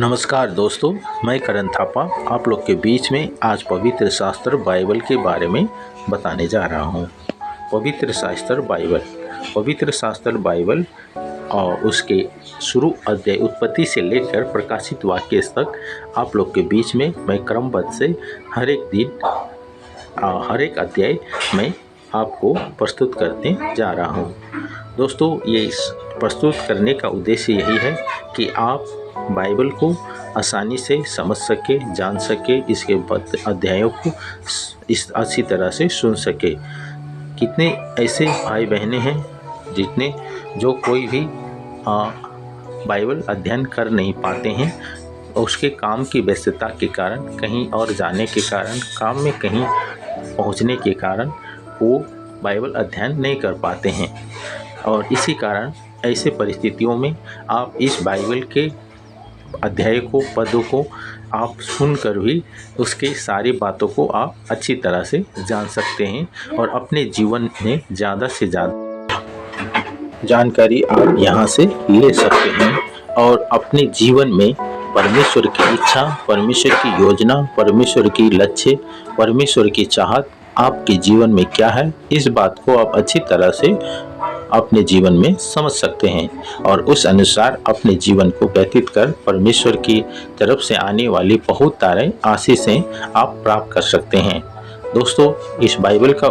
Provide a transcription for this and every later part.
नमस्कार दोस्तों, मैं करण थापा आप लोग के बीच में आज पवित्र शास्त्र बाइबल के बारे में बताने जा रहा हूँ। पवित्र शास्त्र बाइबल और उसके शुरू अध्याय उत्पत्ति से लेकर प्रकाशित वाक्य तक आप लोग के बीच में मैं क्रमबद्ध से हर एक अध्याय में आपको प्रस्तुत करने जा रहा हूँ। दोस्तों, ये प्रस्तुत करने का उद्देश्य यही है कि आप बाइबल को आसानी से समझ सके, जान सके, इसके अध्यायों को इस अच्छी तरह से सुन सके। कितने ऐसे भाई बहनें हैं जो कोई भी बाइबल अध्ययन कर नहीं पाते हैं, उसके काम की व्यस्तता के कारण, कहीं और जाने के कारण, काम में कहीं पहुंचने के कारण वो बाइबल अध्ययन नहीं कर पाते हैं। और इसी कारण ऐसे परिस्थितियों में आप इस बाइबल के अध्याय को, पदों को आप सुनकर भी उसके सारी बातों को आप अच्छी तरह से जान सकते हैं और अपने जीवन में ज़्यादा से ज़्यादा जानकारी आप यहाँ से ले सकते हैं और अपने जीवन में परमेश्वर की इच्छा, परमेश्वर की योजना, परमेश्वर की लक्ष्य, परमेश्वर की चाहत आपके जीवन में क्या है, इस बात को आप अच्छी तरह से अपने जीवन में समझ सकते हैं और उस अनुसार अपने जीवन को व्यतीत कर परमेश्वर की तरफ से आने वाली बहुत सारे आशीषें आप प्राप्त कर सकते हैं। दोस्तों, इस बाइबल का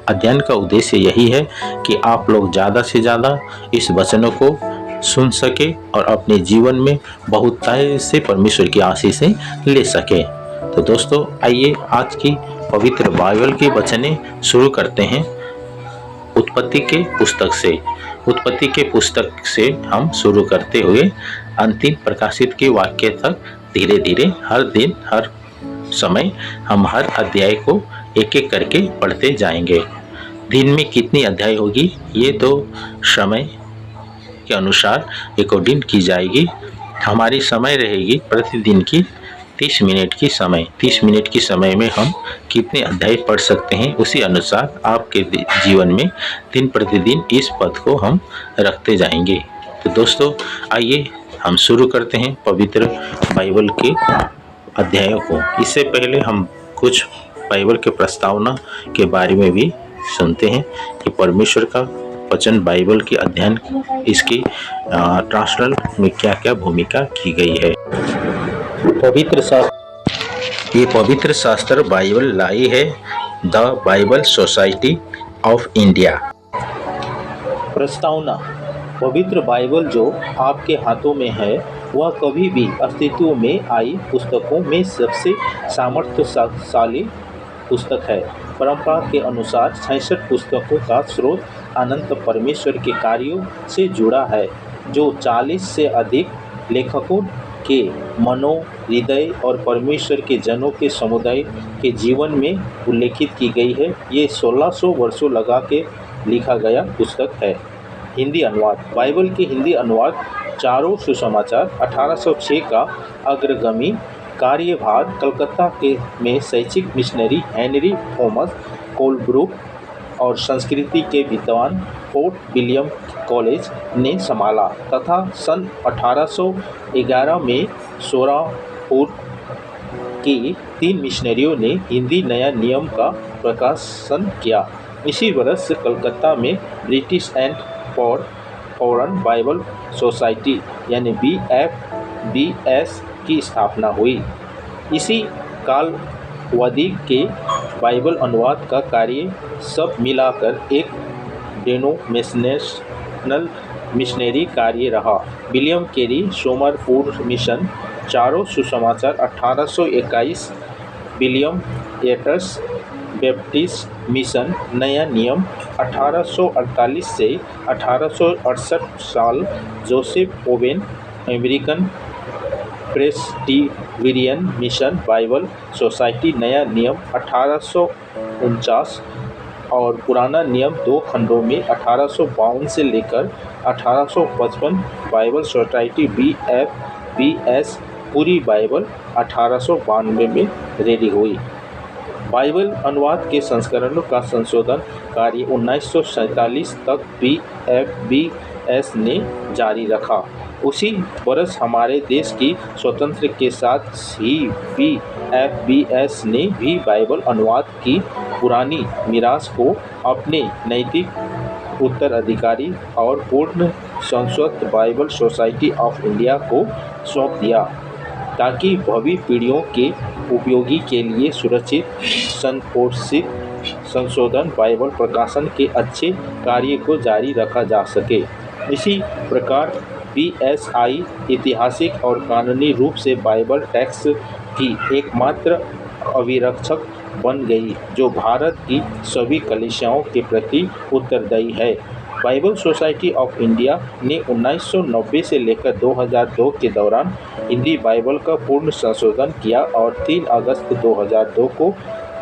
अध्ययन का उद्देश्य यही है कि आप लोग ज़्यादा से ज़्यादा इस वचनों को सुन सके और अपने जीवन में बहुत से परमेश्वर की आशीषें ले सके। तो दोस्तों, आइए आज की पवित्र बाइबल के वचनें शुरू करते हैं उत्पत्ति के पुस्तक से हम शुरू करते हुए अंतिम प्रकाशित के वाक्य तक धीरे धीरे हर दिन हर समय हम हर अध्याय को एक एक करके पढ़ते जाएंगे। दिन में कितनी अध्याय होगी ये तो समय के अनुसार रिकॉर्डिंग की जाएगी। हमारी समय रहेगी प्रतिदिन की 30 मिनट की समय में हम कितने अध्याय पढ़ सकते हैं, उसी अनुसार आपके जीवन में दिन प्रतिदिन इस पद को हम रखते जाएंगे। तो दोस्तों, आइए हम शुरू करते हैं पवित्र बाइबल के अध्यायों को। इससे पहले हम कुछ बाइबल के प्रस्तावना के बारे में भी सुनते हैं कि परमेश्वर का वचन बाइबल के अध्ययन, इसकी ट्रांसलेशन में क्या क्या भूमिका की गई है। ये पवित्र शास्त्र बाइबल लाई है the Bible society of India. प्रस्तावना: पवित्र बाइबल जो आपके हाथों में है वह कभी भी अस्तित्व में आई पुस्तकों में सबसे सामर्थ्यशाली पुस्तक है। परंपरा के अनुसार 66 पुस्तकों का स्रोत अनंत परमेश्वर के कार्यों से जुड़ा है, जो 40 से अधिक लेखकों के मनों, हृदय और परमेश्वर के जनों के समुदाय के जीवन में उल्लेखित की गई है। ये 1600 वर्षों लगा के लिखा गया पुस्तक है। हिंदी अनुवाद: बाइबल के हिंदी अनुवाद चारों सुसमाचार 1806 का अग्रगामी कार्यभार कलकत्ता में शैक्षिक मिशनरी हेनरी थॉमस कोलब्रुक और संस्कृति के विद्वान फोर्ट विलियम कॉलेज ने संभाला तथा सन 1811 में सोलापुर के 3 मिशनरियों ने हिंदी नया नियम का प्रकाशन किया। इसी वर्ष कलकत्ता में British and foreign Bible society यानी BFBS की स्थापना हुई। इसी कालावधि के बाइबल अनुवाद का कार्य सब मिलाकर एक डेनोमिनेशनल मिशनरी कार्य रहा। विलियम कैरी सोमरपुर मिशन, चारों सुसमाचार 1821, विलियम येट्स बैप्टिस्ट मिशन, नया नियम 1848 से 1868 साल, Joseph Owen American Presbyterian mission, Bible society, नया नियम 1849 और पुराना नियम 2 खंडों में 1852 से लेकर 1855, बाइबल सोसाइटी BFBS, पूरी बाइबल 1892 में रेडी हुई। बाइबल अनुवाद के संस्करणों का संशोधन कार्य 1947 तक BFBS ने जारी रखा। उसी वर्ष हमारे देश की स्वतंत्र के साथ CBFBS ने भी बाइबल अनुवाद की पुरानी मीरास को अपने नैतिक उत्तराधिकारी और पूर्ण Sanskrit Bible society of India को सौंप दिया, ताकि भावी पीढ़ियों के उपयोगी के लिए सुरक्षित संशोधन बाइबल प्रकाशन के अच्छे कार्य को जारी रखा जा सके। इसी प्रकार BSI ऐतिहासिक और कानूनी रूप से बाइबल टेक्स्ट की एकमात्र अभिरक्षक बन गई, जो भारत की सभी कलीसियाओं के प्रति उत्तरदायी है। बाइबल सोसाइटी ऑफ इंडिया ने 1990 से लेकर 2002 के दौरान हिंदी बाइबल का पूर्ण संशोधन किया और 3 अगस्त 2002 को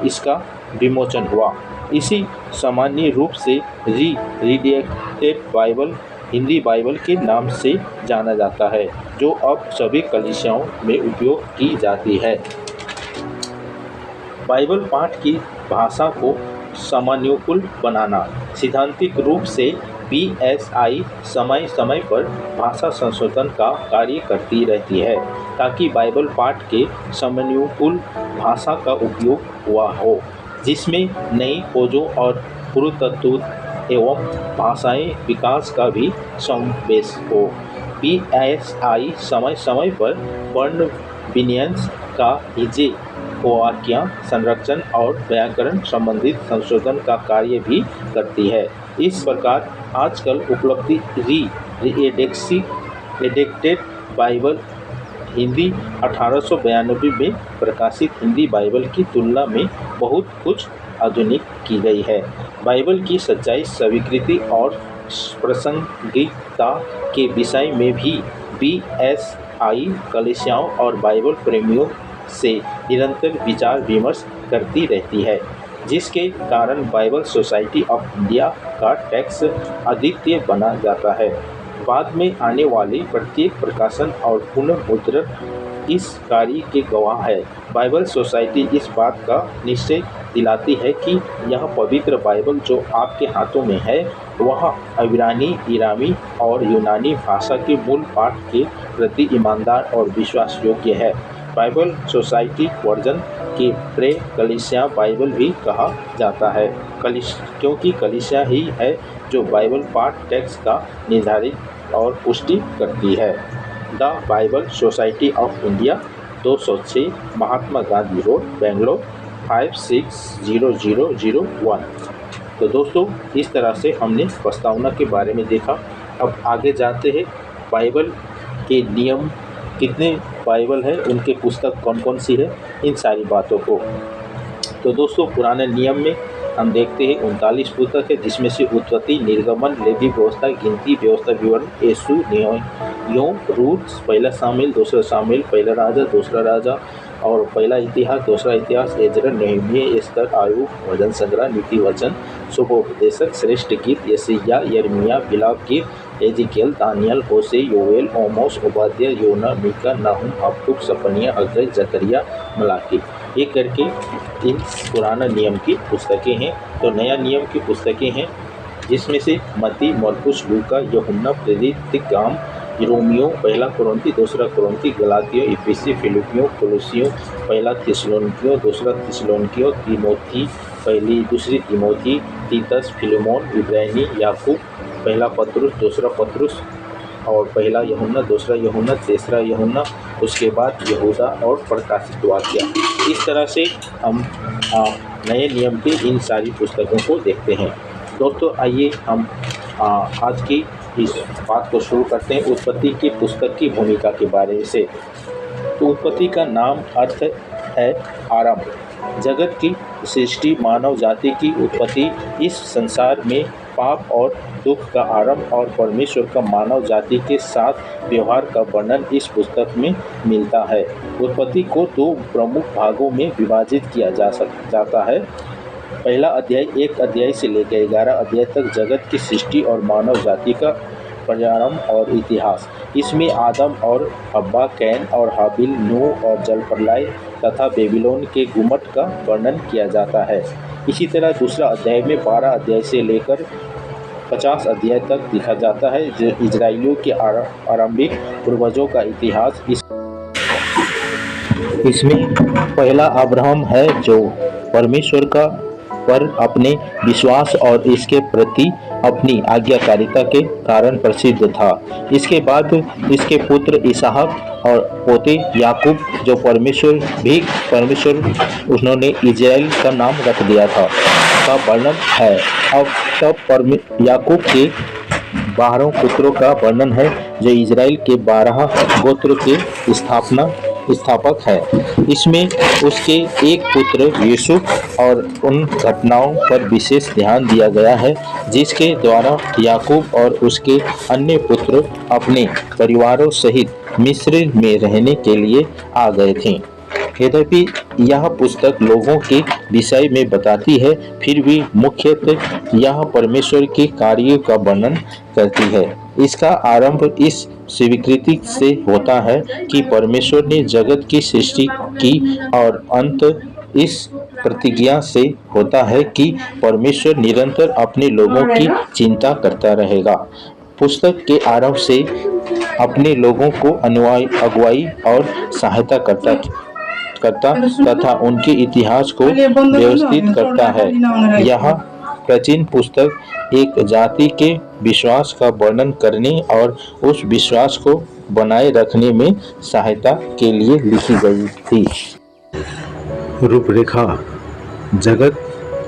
इसका विमोचन हुआ। इसी सामान्य रूप से रीडेक्टेड बाइबल हिंदी बाइबल के नाम से जाना जाता है, जो अब सभी कलीसियाओं में उपयोग की जाती है। बाइबल पाठ की भाषा को समयानुकूल बनाना। सैद्धांतिक रूप से BSI समय समय पर भाषा संशोधन का कार्य करती रहती है, ताकि बाइबल पाठ के समयानुकूल भाषा का उपयोग हुआ हो, जिसमें नई खोजों और पुरातत्व एवं भाषाई विकास का भी समावेश हो। BSI समय समय पर वर्ण विन्यास का हिज्जे, वाक्य संरक्षण और व्याकरण संबंधित संशोधन का कार्य भी करती है। इस प्रकार आजकल उपलब्ध रीडेक्टेड बाइबल हिंदी 1892 में प्रकाशित हिंदी बाइबल की तुलना में बहुत कुछ आधुनिक की गई है। बाइबल की सच्चाई, स्वीकृति और प्रासंगिकता के विषय में भी BSI कलीसियाओं और बाइबल प्रेमियों से निरंतर विचार विमर्श करती रहती है, जिसके कारण बाइबल सोसाइटी ऑफ इंडिया का टेक्स्ट अद्वितीय बना जाता है। बाद में आने वाले प्रत्येक प्रकाशन और पुनर्मुद्रण इस कार्य के गवाह है। बाइबल सोसाइटी इस बात का निश्चय दिलाती है कि यह पवित्र बाइबल जो आपके हाथों में है, वह इब्रानी, इरामी और यूनानी भाषा के मूल पाठ के प्रति ईमानदार और विश्वास योग्य है। बाइबल सोसाइटी वर्जन के प्रे कलीसिया बाइबल भी कहा जाता है, क्योंकि कलीसिया ही है जो बाइबल पाठ टेक्स्ट का निर्धारित और पुष्टि करती है। The Bible society of India, 206 Mahatma Gandhi road, Bangalore 560001। तो दोस्तों, इस तरह से हमने प्रस्तावना के बारे में देखा। अब आगे जानते हैं बाइबल के नियम, कितने बाइबल है, उनके पुस्तक कौन कौन सी है, इन सारी बातों को। तो दोस्तों, पुराने नियम में हम देखते हैं 39 पुस्तक है, जिसमें से उत्पत्ति, निर्गमन, लेवी व्यवस्था, गिनती, व्यवस्था विवरण, यीशु, नियम, रूथ, पहला शामिल, दूसरा शामिल, पहला राजा, दूसरा राजा और पहला इतिहास, दूसरा इतिहास, एजरा, नेहमिया, एस्तर, आयub, भजन संग्रह, नीति वचन, शुभोपदेशक, श्रेष्ठ गीत, यशायाह, यिर्मयाह, विलाप गीत, एजिकियल, दानियल, होशे, योएल, आमोस, ओबाद्याह, योना, मीका, नाहूम, हबक्कुक, सफन्याह, हग्गई, जकरिया, मलाकी। ये करके इन पुराना नियम की पुस्तकें हैं। तो नया नियम की पुस्तकें हैं, जिसमें से मत्ती, मरकुस, लूका, यूहन्ना, प्रेरित, काम, रोमियो, पहला कुरिन्थी, दूसरा कुरिन्थी, गलातियों, इफिसी, फिलिपियों, कोलोसियों, पहला थिस्सलुनीकियों, दूसरा थिस्सलुनीकियों, तीमोथी, दूसरी तीमोथी, तीतस, फिलेमोन, इब्रानी, याकूब, पहला पत्रुस, दूसरा पत्रुस और पहला यूहन्ना, दूसरा यूहन्ना, तीसरा यूहन्ना, उसके बाद यहूदा और प्रकाशित वाक्य। इस तरह से हम नए नियम की इन सारी पुस्तकों को देखते हैं। दोस्तों, आइए हम आज की इस बात को शुरू करते हैं उत्पत्ति की पुस्तक की भूमिका के बारे से। तो उत्पत्ति का नाम अर्थ है आरंभ। जगत की सृष्टि, मानव जाति की उत्पत्ति, इस संसार में पाप और दुख का आरंभ और परमेश्वर का मानव जाति के साथ व्यवहार का वर्णन इस पुस्तक में मिलता है। उत्पत्ति को 2 प्रमुख भागों में विभाजित किया जाता है। पहला अध्याय 1 अध्याय से लेकर 11 अध्याय तक जगत की सृष्टि और मानव जाति का प्रारंभ और इतिहास। इसमें आदम और हव्वा, कैन और हाबिल, नूह और जल प्रलय तथा बेबीलोन के गुम्मट का वर्णन किया जाता है। इसी तरह दूसरा अध्याय में 12 अध्याय से लेकर 50 अध्याय तक लिखा जाता है, जो इजराइलियों के आरंभिक पूर्वजों का इतिहास। इसमें पहला अब्राहम है, जो परमेश्वर का पर अपने विश्वास और इसके प्रति अपनी आज्ञाकारिता के कारण प्रसिद्ध था। इसके बाद इसके पुत्र इसहाक और पोते याकूब, जो परमेश्वर उन्होंने इजराइल का नाम रख दिया था, का वर्णन है। अब तब याकूब के 12 पुत्रों का वर्णन है, जो इजराइल के 12 गोत्र के स्थापक है। इसमें उसके एक पुत्र यूसुफ और उन घटनाओं पर विशेष ध्यान दिया गया है जिसके द्वारा याकूब और उसके अन्य पुत्र अपने परिवारों सहित मिस्र में रहने के लिए आ गए थे। यद्यपि यह पुस्तक लोगों के विषय में बताती है, फिर भी मुख्यतः यह परमेश्वर के कार्यों का वर्णन करती है। इसका आरंभ इस स्वीकृति से होता है कि परमेश्वर ने जगत की सृष्टि की और अंत इस प्रतिज्ञा से होता है कि परमेश्वर निरंतर अपने लोगों की चिंता करता रहेगा। पुस्तक के आरंभ से अपने लोगों को अगुवाई और सहायता करता तथा उनके इतिहास को व्यवस्थित करता है। यह प्राचीन पुस्तक एक जाति के विश्वास का वर्णन करने और उस विश्वास को बनाए रखने में सहायता के लिए लिखी गई थी। रूपरेखा: जगत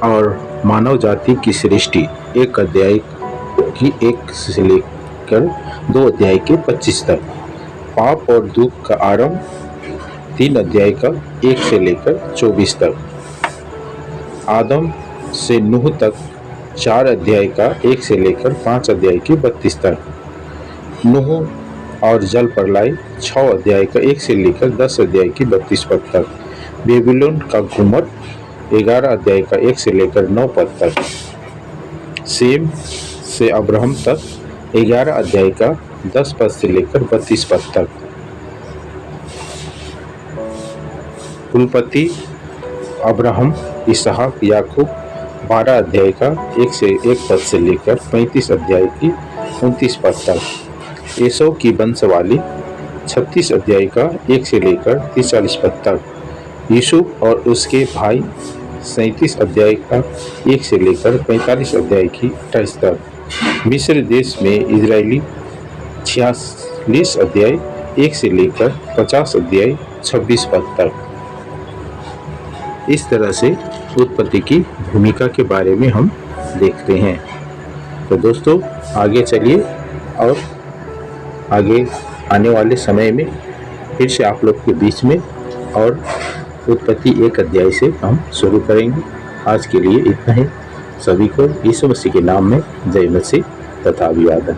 और मानव जाति की सृष्टि, 1 अध्याय की 1 से लेकर 2 अध्याय के 25 तक। पाप और दुख का आरंभ, 3 अध्याय का 1 से लेकर 24 तक। आदम से नूह तक, 4 अध्याय का 1 से लेकर 5 अध्याय की 32 तक। नूह और जल प्रलय, 6 अध्याय का 1 से लेकर 10 अध्याय की 32 पद तक। बेबीलोन का घुमट, 11 अध्याय का 1 से लेकर 9 पद तक। सेम से अब्राहम तक, 11 अध्याय का 10 पद से लेकर 32 पद तक। कुलपति अब्राहम, इसहाक, याकूब, 12 अध्याय का 1 पद से लेकर 35 अध्याय की 29 पद तक। एसौ की वंशवाली, 36 अध्याय का 1 से लेकर 43 पद तक। यूसुफ और उसके भाई, 37 अध्याय का 1 से लेकर 45 अध्याय की 28 तक। मिस्र देश में इजरायली, 46 अध्याय 1 से लेकर 50 अध्याय 26 पद तक। इस तरह से उत्पत्ति की भूमिका के बारे में हम देखते हैं। तो दोस्तों, आगे चलिए और आगे आने वाले समय में फिर से आप लोग के बीच में और उत्पत्ति 1 अध्याय से हम शुरू करेंगे। आज के लिए इतना ही। सभी को यीशु मसीह के नाम में जय मसीह तथा अभिवादन।